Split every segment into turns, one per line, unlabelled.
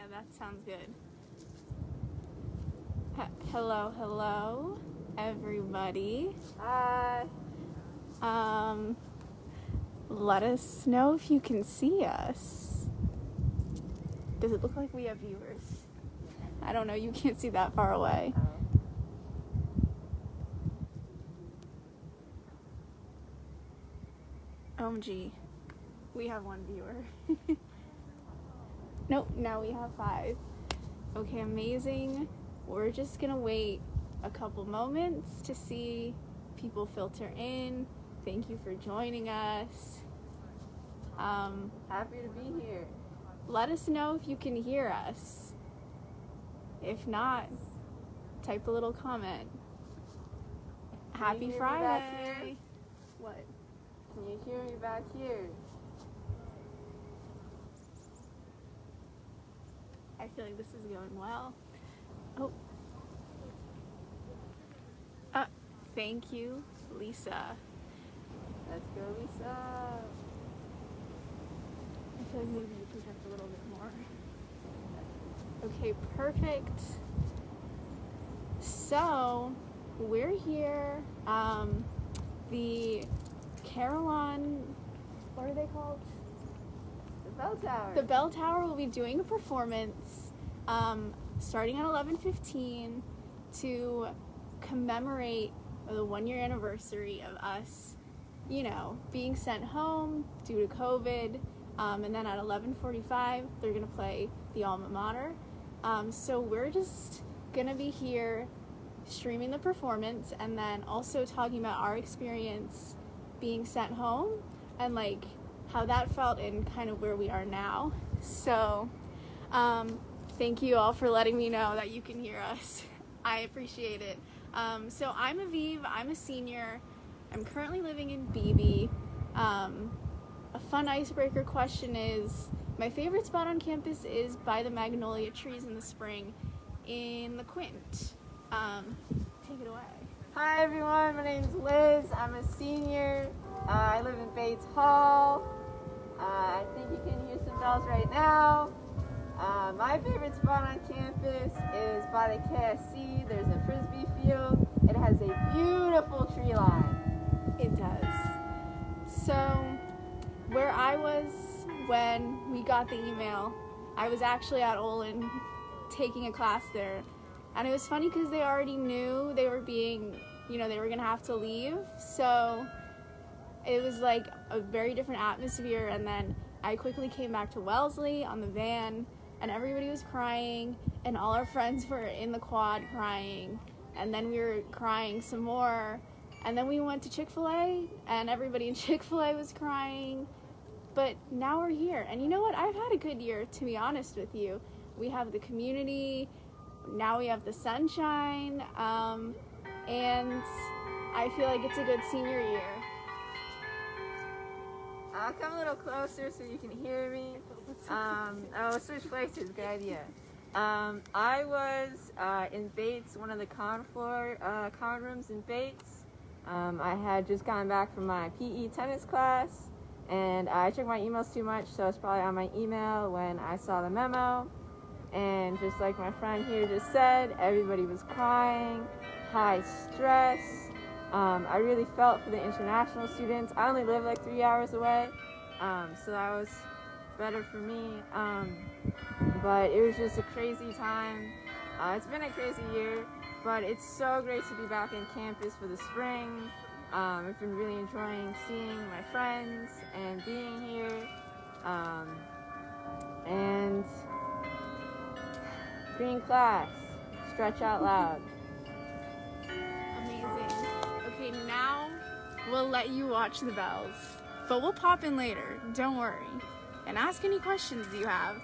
that sounds good. Hello, everybody.
Hi.
Let us know if you can see us. Does it look like we have viewers? I don't know, you can't see that far away. OMG, we have one viewer. Nope, now we have 5. Okay, amazing. We're just gonna wait a couple moments to see people filter in. Thank you for joining us.
Happy to be here.
Let us know if you can hear us. If not, type a little comment. Happy
hear me
Friday.
back here?
What?
Can you hear me back here?
I feel like this is going well. Oh. Thank you, Lisa.
Let's go, Lisa.
I feel like maybe you project a little bit more. Okay, perfect. So, we're here. The Carillon, what are they called?
The bell tower.
The bell tower will be doing a performance starting at 11:15 to commemorate the 1-year anniversary of us, being sent home due to COVID. And then at 11:45, they're going to play the alma mater. So we're just going to be here streaming the performance and then also talking about our experience being sent home and how that felt and kind of where we are now. So thank you all for letting me know that you can hear us. I appreciate it. So I'm Aviv, I'm a senior. I'm currently living in BB. A fun icebreaker question is, my favorite spot on campus is by the magnolia trees in the spring in the Quint. Take it away.
Hi everyone, my name's Liz. I'm a senior. I live in Bates Hall. I think you can hear some bells right now. My favorite spot on campus is by the KSC. There's a frisbee field. It has a beautiful tree line.
It does. So, where I was when we got the email, I was actually at Olin taking a class there. And it was funny because they already knew they were being, they were going to have to leave. So, it was like a very different atmosphere. And then I quickly came back to Wellesley on the van, and everybody was crying, and all our friends were in the quad crying, and then we were crying some more, and then we went to Chick-fil-A, and everybody in Chick-fil-A was crying, but now we're here. And you know what? I've had a good year, to be honest with you. We have the community, now we have the sunshine, and I feel like it's a good senior year.
I'll come a little closer so you can hear me. Let's switch places. Good idea. I was in Bates, one of the common rooms in Bates. I had just gotten back from my PE tennis class, and I checked my emails too much, so it's probably on my email when I saw the memo. And just like my friend here just said, everybody was crying, high stress. I really felt for the international students. I only live 3 hours away, so that was better for me. But it was just a crazy time. It's been a crazy year, but it's so great to be back in campus for the spring. I've been really enjoying seeing my friends and being here. And green class, stretch out loud.
Amazing. Okay, now we'll let you watch the bells, but we'll pop in later, don't worry, and ask any questions you have.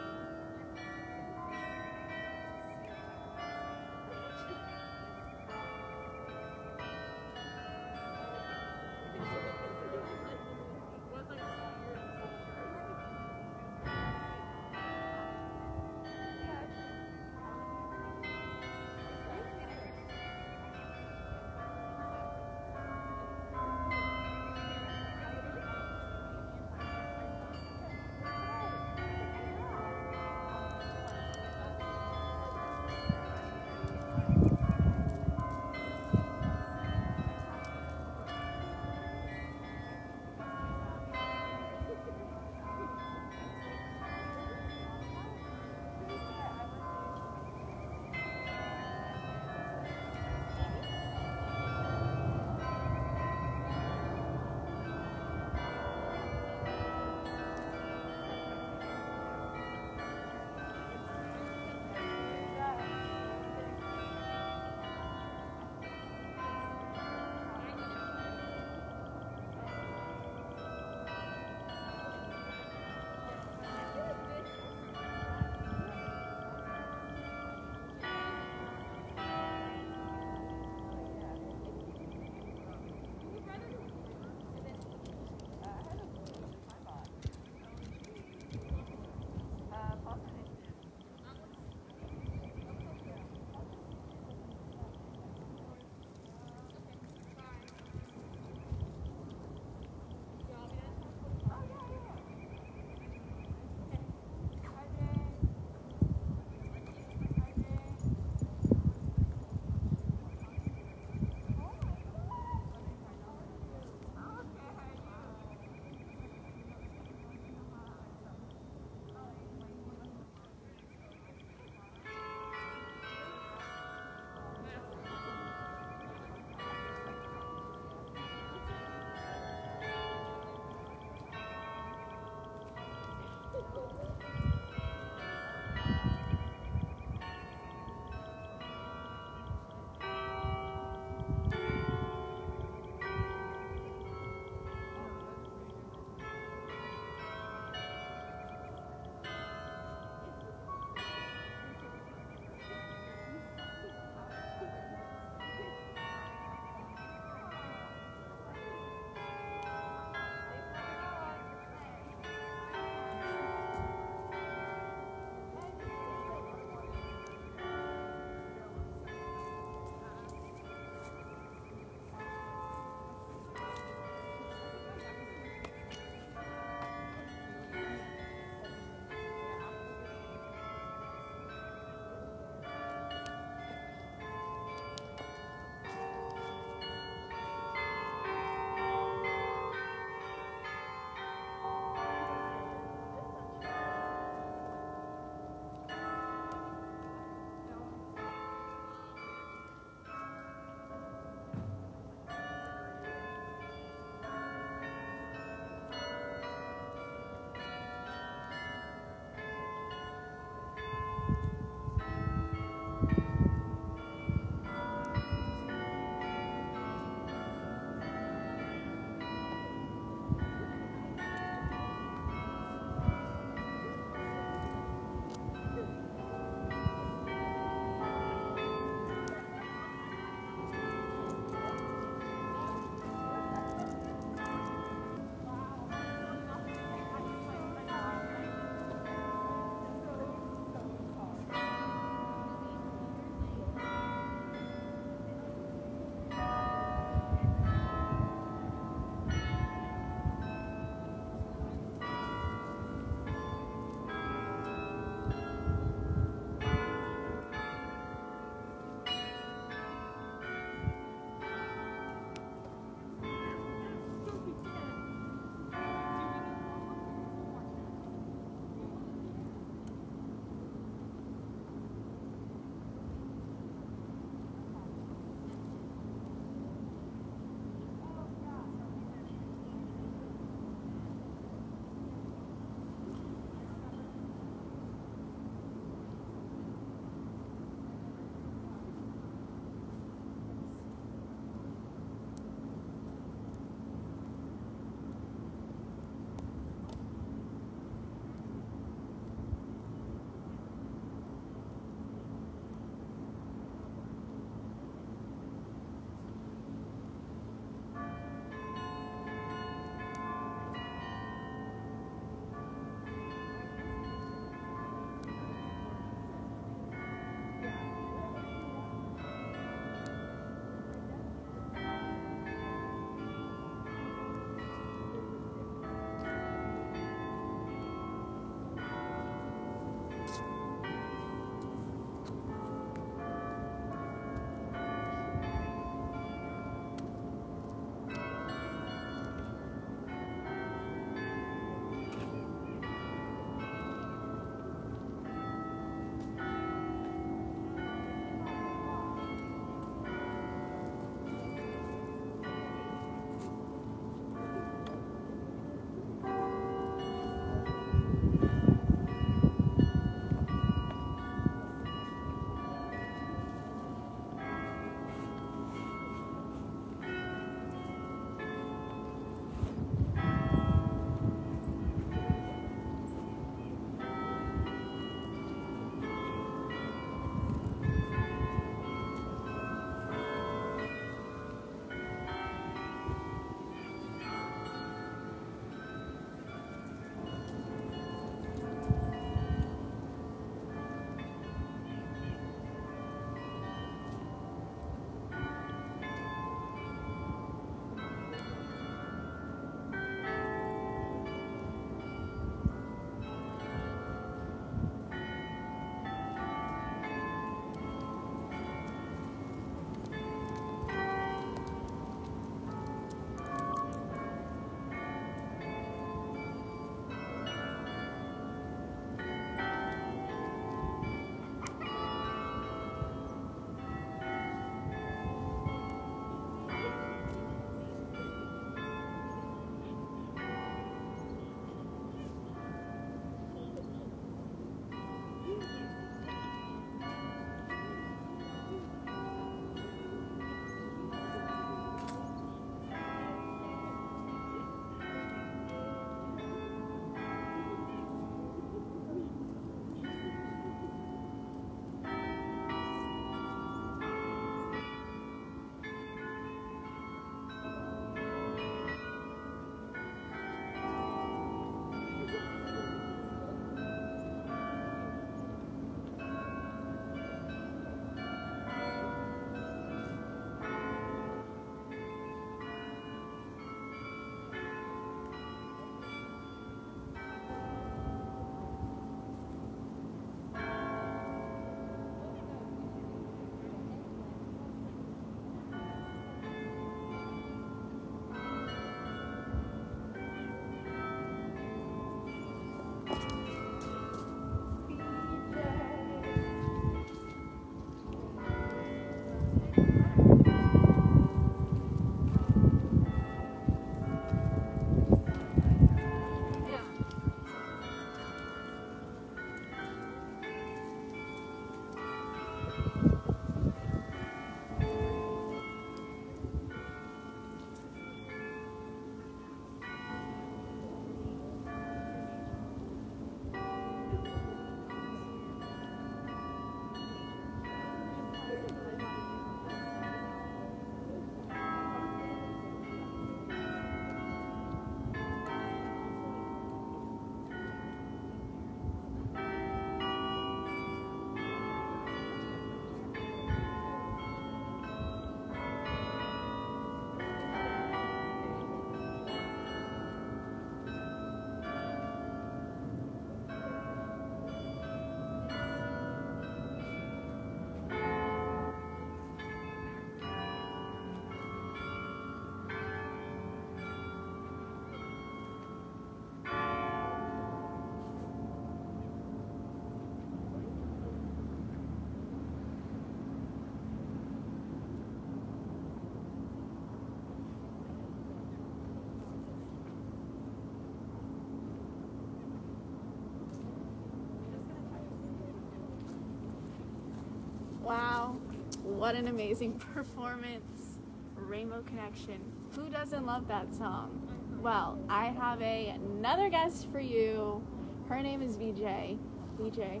what an amazing performance. Rainbow Connection. Who doesn't love that song? Well, I have another guest for you. Her name is VJ. VJ,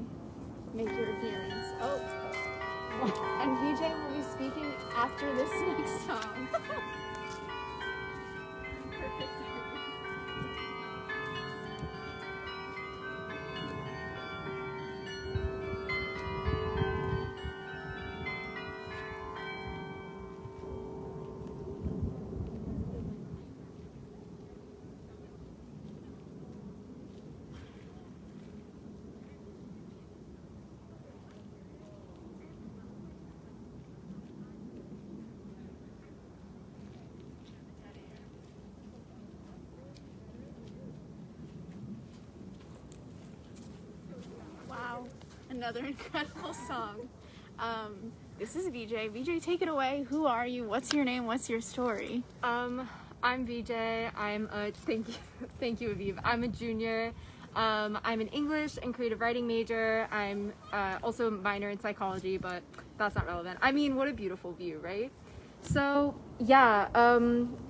make your appearance. Oh. And VJ will be speaking after this next song. Another incredible song. This is VJ. VJ, take it away. Who are you? What's your name? What's your story?
I'm VJ. Thank you, Aviv. I'm a junior. I'm an English and creative writing major. I'm also a minor in psychology, but that's not relevant. I mean, what a beautiful view, right? So yeah,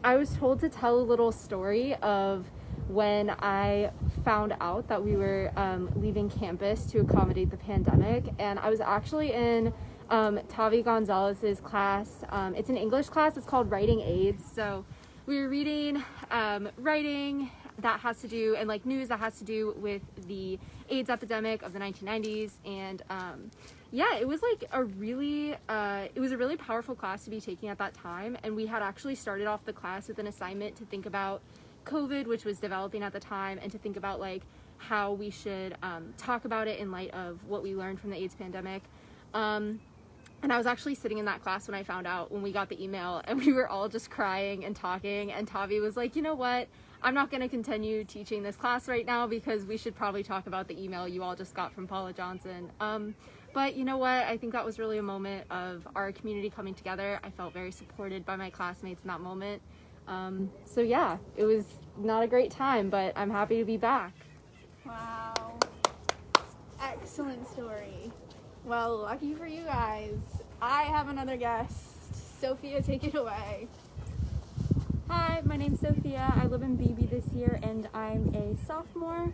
I was told to tell a little story of when I found out that we were leaving campus to accommodate the pandemic, and I was actually in Tavi Gonzalez's class. It's an English class. It's called Writing Aids. So we were reading writing that has to do, and like news that has to do with the AIDS epidemic of the 1990s, and yeah, it was like a really powerful class to be taking at that time. And we had actually started off the class with an assignment to think about COVID, which was developing at the time, and to think about like how we should talk about it in light of what we learned from the AIDS pandemic. And I was actually sitting in that class when I found out, when we got the email, and we were all just crying and talking, and Tavi was like, you know what, I'm not going to continue teaching this class right now because we should probably talk about the email you all just got from Paula Johnson. But you know what, I think that was really a moment of our community coming together. I felt very supported by my classmates in that moment. So yeah, it was not a great time, but I'm happy to be back.
Wow. Excellent story. Well, lucky for you guys, I have another guest. Sophia, take it away.
Hi, my name's Sophia. I live in BB this year and I'm a sophomore.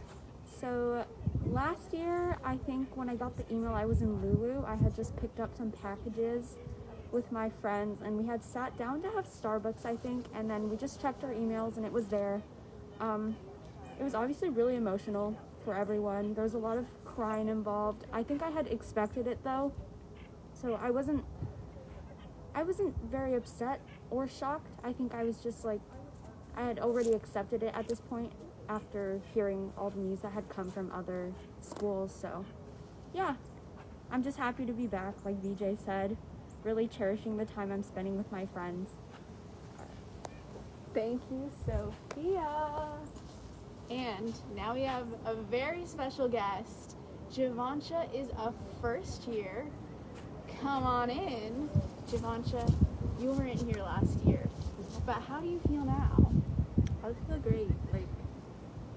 So last year, I think when I got the email, I was in Lulu. I had just picked up some packages with my friends, and we had sat down to have Starbucks, I think, and then we just checked our emails and it was there. It was obviously really emotional for everyone. There was a lot of crying involved. I think I had expected it though, so I wasn't very upset or shocked. I think I was just like, I had already accepted it at this point after hearing all the news that had come from other schools. So yeah, I'm just happy to be back, like VJ said. Really cherishing the time I'm spending with my friends.
Thank you, Sophia. And now we have a very special guest. Javansha is a first year. Come on in. Javansha, you weren't here last year, but how do you feel now?
I feel great. Like,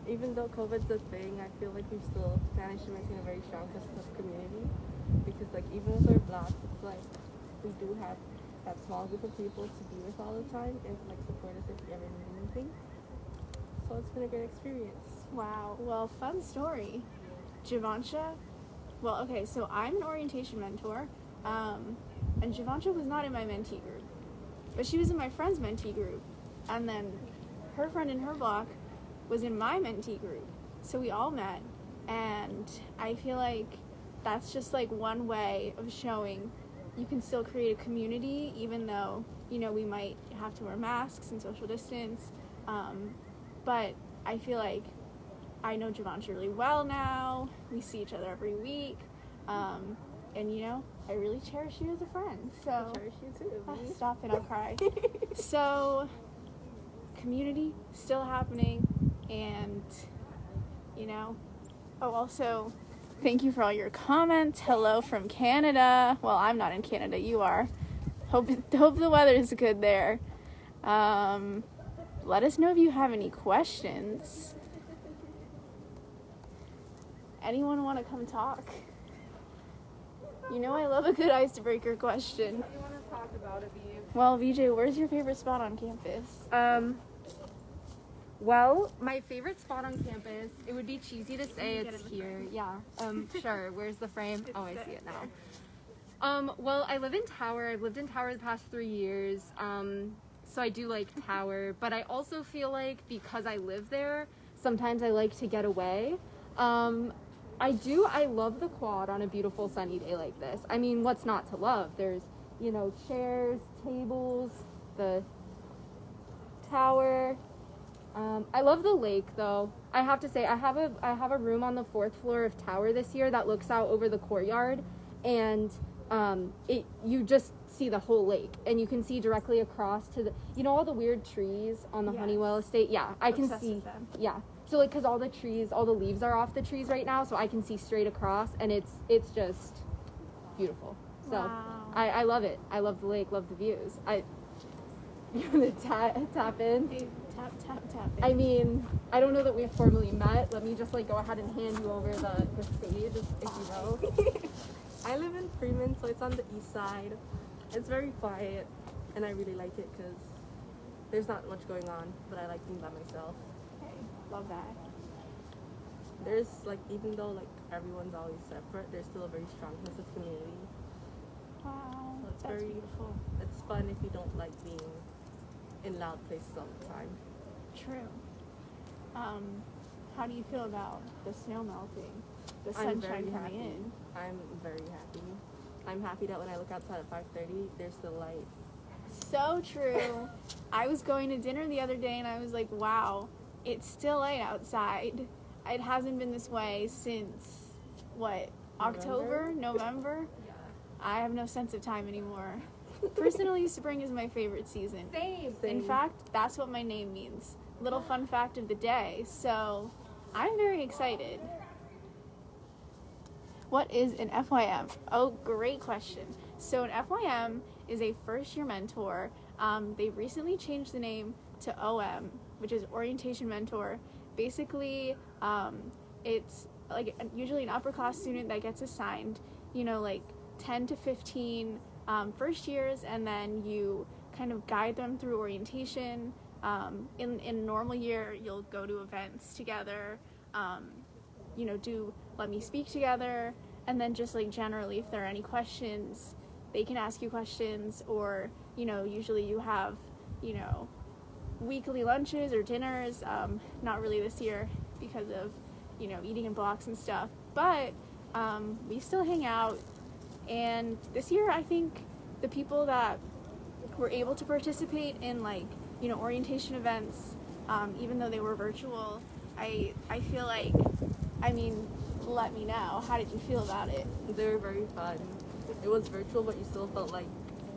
even though COVID's a thing, I feel like we've still managed to maintain a very strong sense of community. Because like, even with our blocks, it's like, we do have that small group of people to be with all the time and to like support us if we ever need anything. So it's been a great experience.
Wow. Well, fun story. Javansha, well, okay, so I'm an orientation mentor, and Javansha was not in my mentee group, but she was in my friend's mentee group, and then her friend in her block was in my mentee group, so we all met, and I feel like that's just like one way of showing you can still create a community, even though, you know, we might have to wear masks and social distance, but I feel like I know Javansha really well now. We see each other every week, and you know, I really cherish you as a friend. So
I cherish you too.
Stop it, I'll cry. So community still happening, and you know, oh, also thank you for all your comments. Hello from Canada. Well, I'm not in Canada, you are. Hope the weather's good there. Let us know if you have any questions. Anyone want to come talk? You know I love a good icebreaker question.
What do you want to talk about, Aviv?
Well, VJ, where's your favorite spot on campus?
Well, my favorite spot on campus, it would be cheesy to say it's here. Yeah. Sure. Where's the frame? Oh, I see it now. Well, I live in Tower. I've lived in Tower the past 3 years. So I do like Tower, but I also feel like because I live there, sometimes I like to get away. I love the quad on a beautiful sunny day like this. I mean, what's not to love? There's, chairs, tables, the tower. I love the lake though. I have to say I have a room on the 4th floor of Tower this year that looks out over the courtyard, and you just see the whole lake, and you can see directly across to the all the weird trees on the Honeywell estate. Yeah, I can
Obsessed
see
with them.
Yeah, so like because all the leaves are off the trees right now, so I can see straight across, and it's just beautiful. So
Wow.
I love it. I love the lake, love the views. You want to tap in?
Hey, tap, tap, tap.
I mean, I don't know that we've formally met. Let me just go ahead and hand you over the stage if you know.
I live in Freeman, so it's on the east side. It's very quiet, and I really like it because there's not much going on, but I like being by myself.
Okay, love that.
There's even though everyone's always separate, there's still a very strong sense of community.
Wow,
So it's
that's
very
beautiful.
It's fun if you don't like being in loud places all the time.
True. How do you feel about the snow melting? The
I'm
sunshine
very
coming
happy.
in?
I'm very happy. I'm happy that when I look outside at 5:30, there's still light.
So true. I was going to dinner the other day and I was like, wow, it's still light outside. It hasn't been this way since, October? November? I have no sense of time anymore. Personally, spring is my favorite season.
Same.
In fact, that's what my name means. Little fun fact of the day. So, I'm very excited. What is an FYM? Oh, great question. So, an FYM is a first year mentor. They recently changed the name to OM, which is Orientation Mentor. Basically, it's usually an upper class student that gets assigned, 10 to 15 first years, and then you kind of guide them through orientation. In a normal year, you'll go to events together, do Let Me Speak together, and then just generally if there are any questions, they can ask you questions, or usually you have weekly lunches or dinners. Not really this year because of eating in blocks and stuff, but we still hang out. And this year I think the people that were able to participate in orientation events, even though they were virtual, I feel let me know, how did you feel about it?
They were very fun. It was virtual, but you still felt like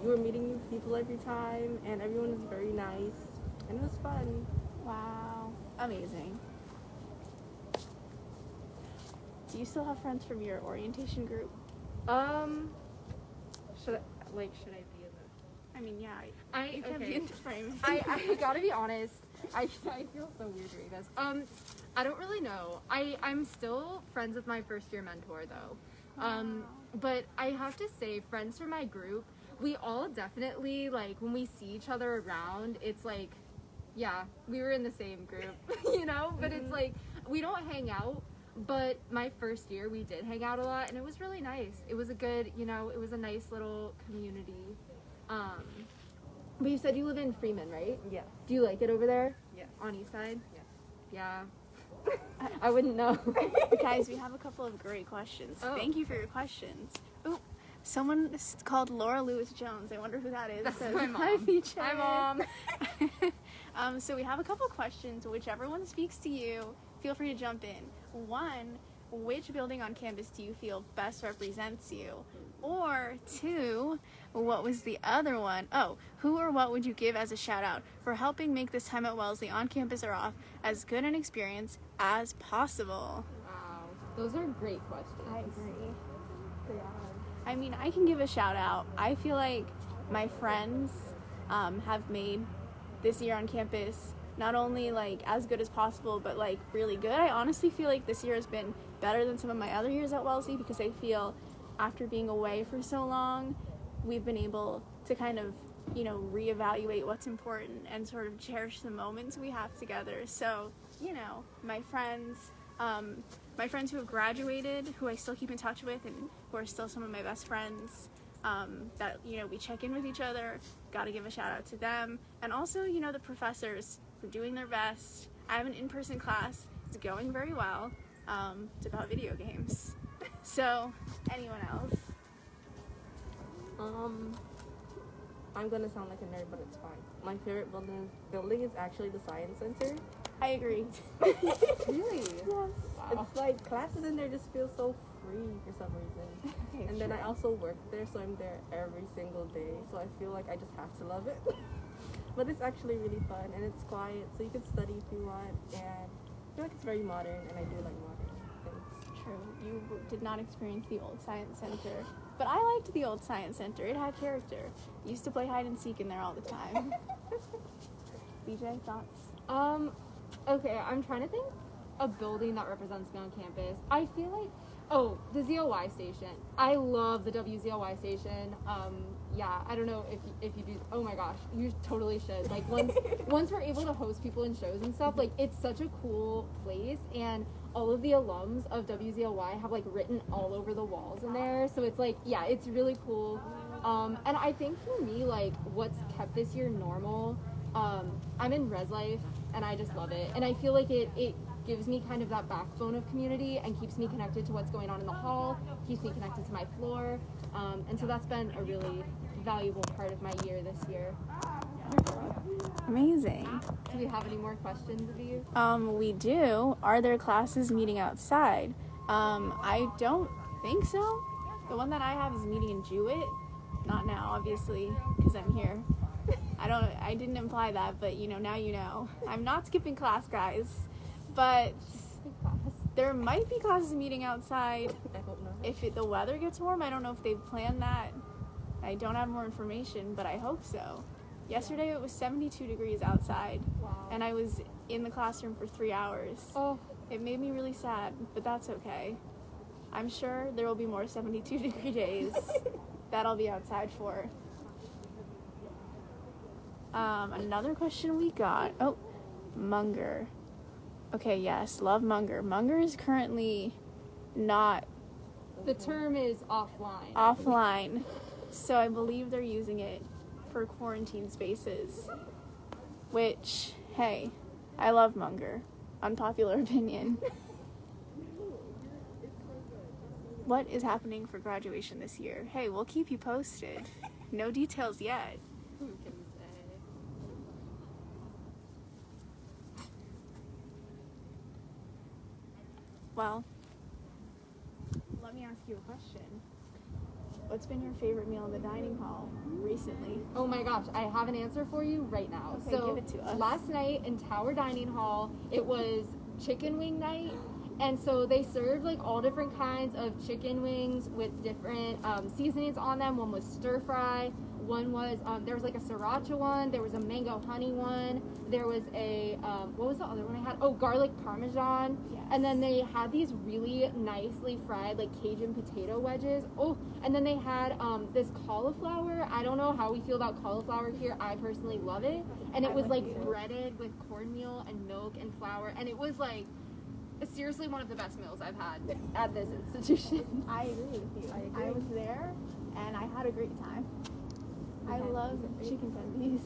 you were meeting new people every time, and everyone was very nice, and it was fun.
Wow, amazing. Do you still have friends from your orientation group?
Should I be in the...
I mean, yeah,
I
you can be in the frame.
I gotta be honest. I feel so weird doing this. I don't really know. I'm still friends with my first year mentor though. But I have to say, friends from my group, we all definitely when we see each other around, it's yeah, we were in the same group, But it's we don't hang out. But my first year, we did hang out a lot, and it was really nice. It was a good, it was a nice little community. But you said you live in Freeman, right?
Yes.
Do you like it over there?
Yes.
On East Side?
Yes.
Yeah. I wouldn't know.
Guys, we have a couple of great questions.
Oh.
Thank you for your questions. Oh, someone called Laura Lewis Jones. I wonder who that is.
That's
Says,
my mom.
Hi, VJ.
Hi, Mom.
So we have a couple questions. Whichever one speaks to you, feel free to jump in. One, which building on campus do you feel best represents you? Or two, what was the other one? Oh, who or what would you give as a shout out for helping make this time at Wellesley on campus or off as good an experience as possible?
Wow. Those are great questions.
I agree. They are. I mean, I can give a shout out. I feel like my friends have made this year on campus not only as good as possible, but really good. I honestly feel like this year has been better than some of my other years at Wellesley because I feel after being away for so long, we've been able to kind of, you know, reevaluate what's important and sort of cherish the moments we have together. So, you know, my friends who have graduated, who I still keep in touch with and who are still some of my best friends, that, you know, we check in with each other, gotta give a shout out to them. And also, you know, the professors for doing their best. I have an in-person class, it's going very well. It's about video games. So, anyone else?
I'm gonna sound like a nerd, but it's fine. My favorite building is actually the Science Center.
I agree.
Really?
Yes.
Wow. It's like classes in there just feel so free for some reason.
Okay,
And then I
sure.
also work there, so I'm there every single day. So I feel like I just have to love it. But it's actually really fun and it's quiet, so you can study if you want. And I feel like it's very modern, and I do like modern things.
True. You did not experience the old Science Center. But I liked the old Science Center. It had character. Used to play hide and seek in there all the time. BJ, thoughts?
Okay, I'm trying to think a building that represents me on campus. I feel like, the ZOY station. I love the WZOY station. Yeah, I don't know if you do. Oh my gosh, you totally should. Like once we're able to host people in shows and stuff, like it's such a cool place, and all of the alums of WZOY have like written all over the walls in there. So it's like, yeah, it's really cool. And I think for me, like what's kept this year normal, I'm in res life and I just love it. And I feel like it gives me kind of that backbone of community and keeps me connected to what's going on in the hall, keeps me connected to my floor. And so that's been a really valuable part of my year this year.
Amazing.
Do we have any more questions of you?
We do. Are there classes meeting outside? I don't think so. The one that I have is meeting in Jewett. Not now, obviously, because I'm here. I didn't imply that, but you know, now you know. I'm not skipping class, guys. But there might be classes meeting outside.
I hope not.
If the weather gets warm, I don't know if they've planned that. I don't have more information, but I hope so. Yesterday it was 72 degrees outside,
Wow.
and I was in the classroom for 3 hours.
Oh,
It made me really sad, but that's okay. I'm sure there will be more 72 degree days that I'll be outside for. Another question we got. Oh, Munger. Okay, yes, love Munger. Munger is currently not
the term is offline.
offline, so I believe they're using it for quarantine spaces. Which, hey, I love Munger. Unpopular opinion. What is happening for graduation this year? Hey, we'll keep you posted. No details yet.
Who can say?
Well, let me ask you a question. What's been your favorite meal in the dining hall recently?
Oh my gosh, I have an answer for you right now.
Okay,
So
give it to us.
last night in Tower Dining Hall, it was chicken wing night. And so they served like all different kinds of chicken wings with different seasonings on them. One was stir fry. One was, there was like a sriracha one. There was a mango honey one. There was a, what was the other one I had? Oh, garlic parmesan.
Yes.
And then they had these really nicely fried like Cajun potato wedges. Oh, and then they had this cauliflower. I don't know how we feel about cauliflower here. I personally love it. And it
I
was
like
like
it.
breaded with cornmeal and milk and flour. And it was like, seriously one of the best meals I've had at this institution.
I agree with you.
I agree.
I was there, and I had a great time. I
Okay.
love chicken tendies.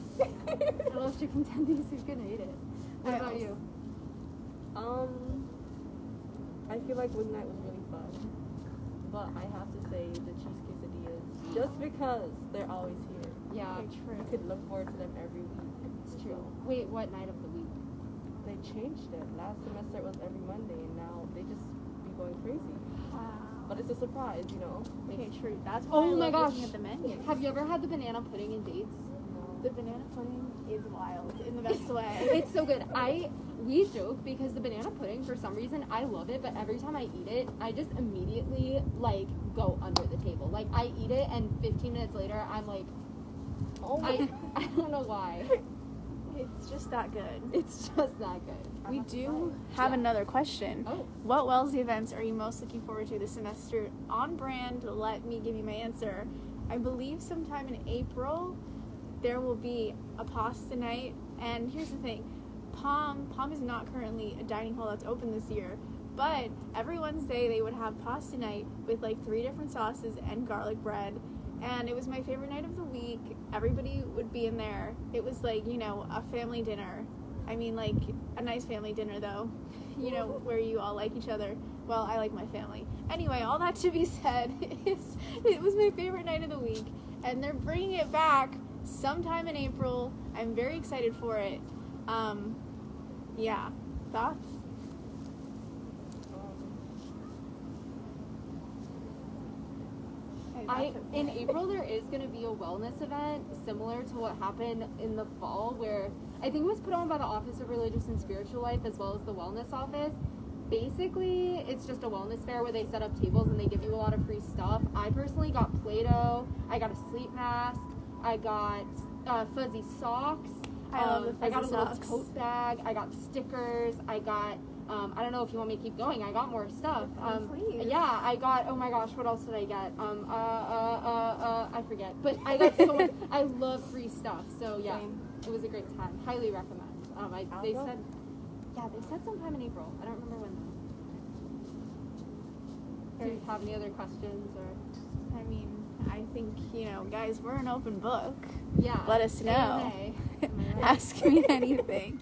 I love chicken tendies. Who's gonna eat it? What
I
about
also-
you?
I feel like wing night was really fun, but I have to say the cheese quesadillas, just because they're always here.
Yeah,
Okay, true.
You could look forward to them every week.
it's true. Wait, what night of the week?
They changed it. Last semester it was every Monday, and now they just be going crazy.
Wow.
But it's a surprise, you know.
Okay, true. That's why
Oh
I
my
love
gosh.
looking at the menu.
Have you ever had the banana pudding in dates?
The banana pudding is wild in the best way.
It's so good. We joke because the banana pudding, for some reason, I love it, but every time I eat it, I just immediately, like, go under the table. Like, I eat it, and 15 minutes later, I'm like,
Oh
I don't know why.
It's just that good.
It's just that good.
We do have another question.
Oh.
What Wellesley events are you most looking forward to this semester? On brand, let me give you my answer. I believe sometime in April there will be a pasta night. And here's the thing. Palm is not currently a dining hall that's open this year. But every Wednesday they would have pasta night with like 3 different sauces and garlic bread. And it was my favorite night of the week. Everybody would be in there. It was like, you know, a family dinner. I mean, like, a nice family dinner, though. You know, where you all like each other. Well, I like my family. Anyway, all that to be said, it was my favorite night of the week. And they're bringing it back sometime in April. I'm very excited for it. Yeah. Thoughts?
In April there is going to be a wellness event similar to what happened in the fall, where I think it was put on by the Office of Religious and Spiritual Life as well as the Wellness Office. Basically, it's just a wellness fair where they set up tables and they give you a lot of free stuff. I personally got Play-Doh, I got a sleep mask, I got fuzzy socks,
I love the fuzzy
I got a little
socks.
tote bag, I got stickers, I got I don't know if you want me to keep going. I got more stuff.
Please.
Yeah, I got. Oh my gosh, what else did I get? I forget. But I got so much. I love free stuff. So yeah,
Same.
it was a great time. Highly recommend. They said sometime in April. I don't remember when though. Do you have any other questions or?
I mean, I think, you know, guys, we're an open book.
Yeah.
Let us know.
Hey. Am I right?
Ask me anything.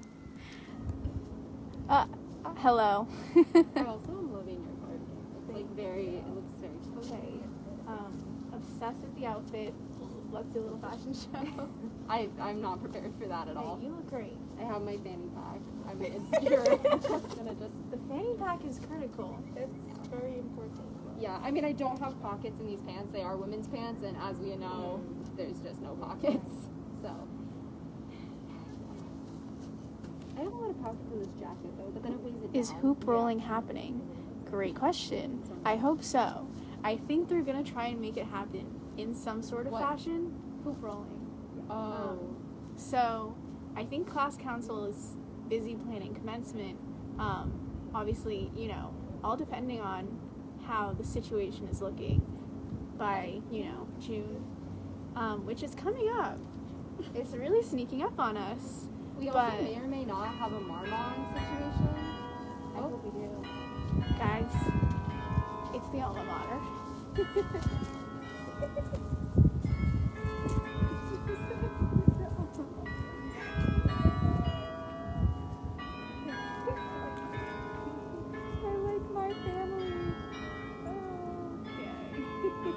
Hello.
I also am loving your card. It's like it looks very cute.
Okay. Obsessed with the outfit. Let's do a little fashion show.
I'm not prepared for that at all.
Hey, you look great.
I have my fanny pack. I'm insecure. I'm just gonna
The fanny pack is critical.
It's very important.
Yeah, I mean, I don't have pockets in these pants. They are women's pants, and as we know, there's just no pockets. So. I have a lot of pockets in this jacket, though, but then it weighs it down.
Is hoop rolling happening? Great question. I hope so. I think they're gonna try and make it happen in some sort of
What?
fashion. Hoop rolling.
Oh.
So, I think class council is busy planning commencement. Obviously, you know, all depending on how the situation is looking by, you know, June, which is coming up. It's really sneaking up on us.
We also may or may not have a Marmon situation. I hope we do.
Guys, it's the alma mater. I like my family. Okay.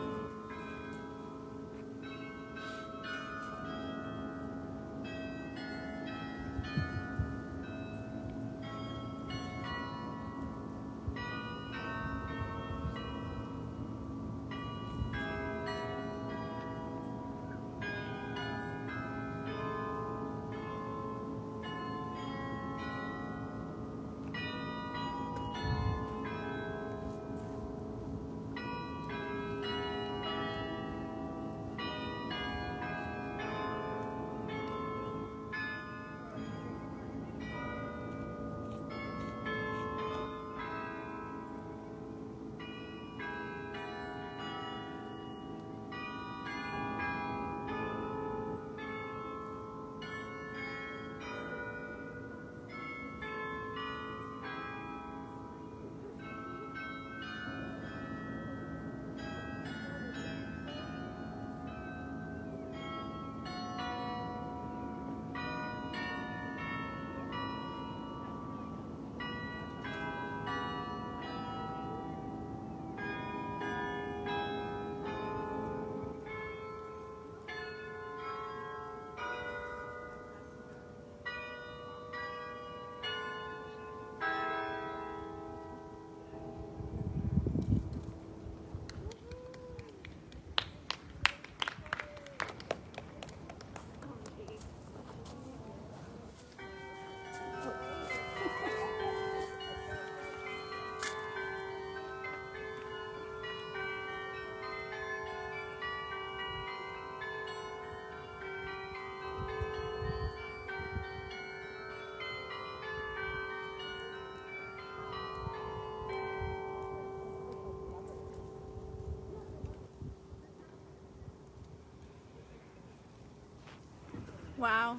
Wow.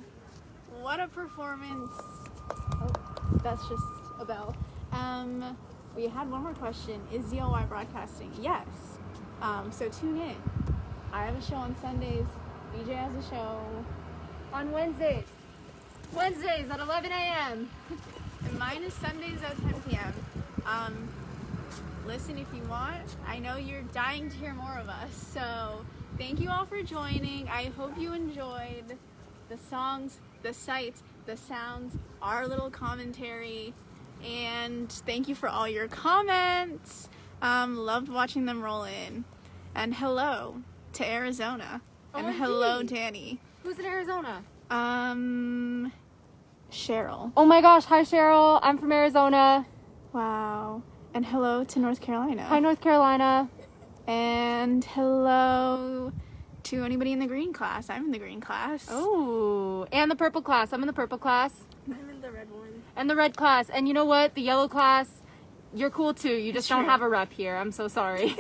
What a performance. Oh, that's just a bell. We had one more question. Is ZLY broadcasting? Yes. So tune in. I have a show on Sundays. BJ has a show
On Wednesdays. Wednesdays at 11 a.m.
and mine is Sundays at 10 p.m. Listen if you want. I know you're dying to hear more of us. So thank you all for joining. I hope you enjoyed the songs, the sights, the sounds, our little commentary. And thank you for all your comments. Loved watching them roll in. And hello to Arizona. And
OMG.
hello, Danny.
Who's in Arizona?
Cheryl.
Oh my gosh, hi Cheryl. I'm from Arizona.
Wow. And hello to North Carolina.
Hi North Carolina.
And hello to anybody in the green class. I'm in the green class.
Oh, and the purple class. I'm in the purple class.
I'm in the red one.
And the red class. And you know what? The yellow class, you're cool too. You just don't
True.
have a rep here. I'm so sorry.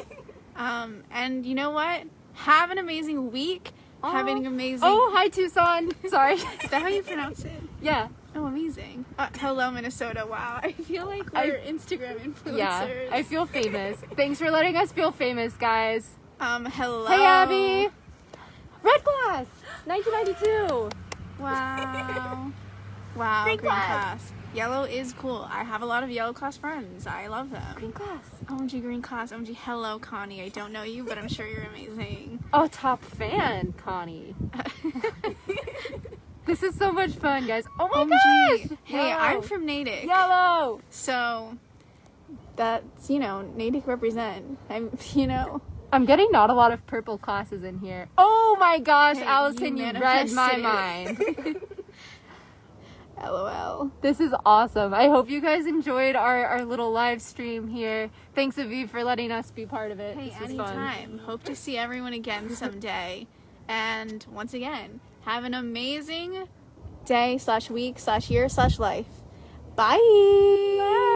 And you know what? Have an amazing week. Have an amazing...
Oh, hi Tucson. Sorry.
Is that how you pronounce it?
Yeah.
Oh, amazing. Hello, Minnesota. Wow. I feel like we're Instagram influencers.
Yeah. I feel famous. Thanks for letting us feel famous, guys.
Hello.
Hey, Abby. Red class. 1992.
Wow. Wow.
Green
Green
class.
class. Yellow is cool. I have a lot of yellow class friends. I love them.
Green class.
OMG green class. OMG hello, Connie. I don't know you, but I'm sure you're amazing.
Oh, top fan, Connie. This is so much fun, guys. Oh my
OMG.
gosh.
Hey,
Yellow.
I'm from Natick.
Yellow.
So that's, Natick represent.
I'm getting not a lot of purple classes in here. Oh my gosh,
Hey,
Allison,
you
you read my
manifested
mind.
LOL.
This is awesome. I hope you guys enjoyed our little live stream here. Thanks, Aviv, for letting us be part of it.
Hey,
This was fun.
anytime. Hope to see everyone again someday. And once again, have an amazing day /week /year /life. Bye.